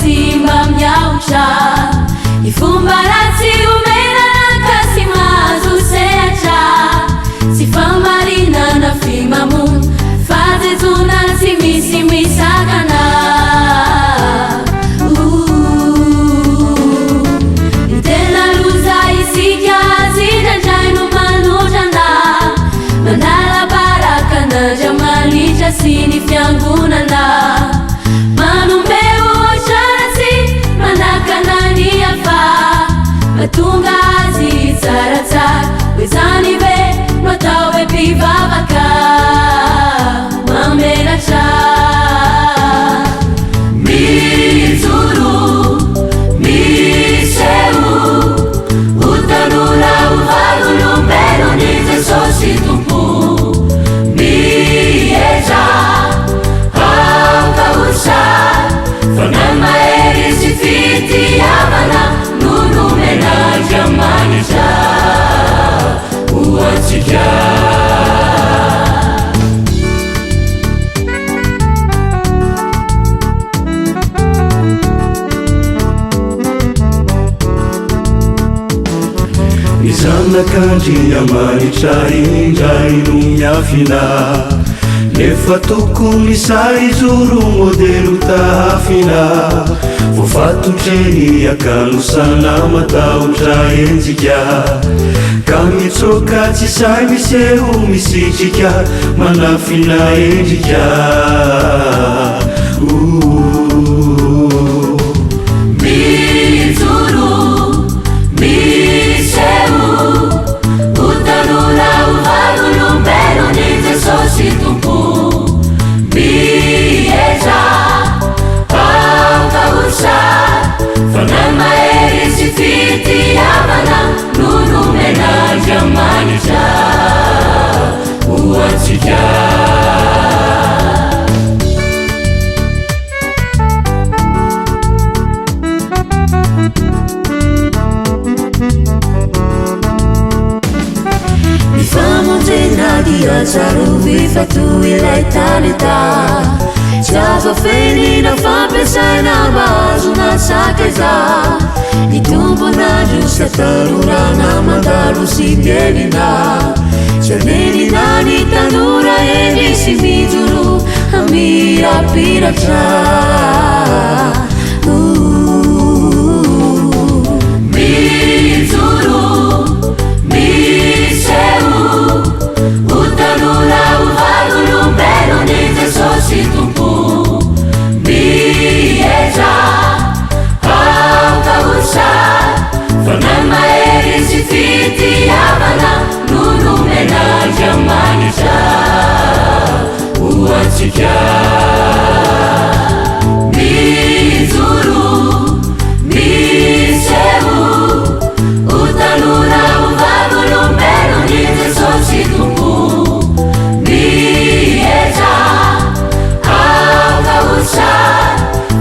Simba mnyaucha ifumbarati umena nakasimazu seacha sifamarina na fimamu faze tunasimisakana itena luza isikia zina jainu manujanda mandala baraka na jamali jasini fyangunana Matungazi tsaratsara wezani be notawe pivavaka mamelacha mizuru miseu utanura uvarulumbero nize sositumpu mieja aukausha fanama erisifiti yamana Jamanisha uachika Nizana kanji Jamanisha injainumyafina Nefatukumisai zuru modelu tahafina Fufatu cheni ya kanusana matautra enzikya Kamitsoka tisai miseu misichikya Manafina enzikya Mizuru, miseu Utanura uvarulumbero nize sositumpu Mieja Fanama erisifiti yamana nunumena jamanisha uachika Nifamo tena diazaru vifatu ilaitanita Java feni na fampesai na bazo na sakaiza Itumbo na justa tarura na mandalo si mielina Chaneni na ni tanura eni si mijuru Amira piracha Mijuru, miseu Utanura uvarulumbero nize sositumpu Fanama erisifiti yamana nunumena jamanisha uachika Mizuru, miseu Utanura uvarulumbero nize sositumpu Mieja aukausha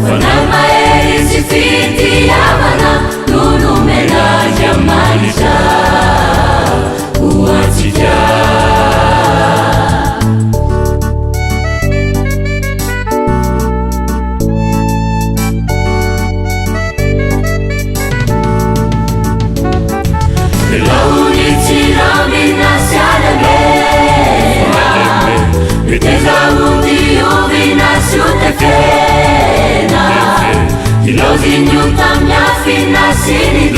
Fanama erisifiti yamana nunumena jamanisha uachika Launichiramina siadagena Viteza undi uvina siutekena Ilozi nyuta mnyafina sini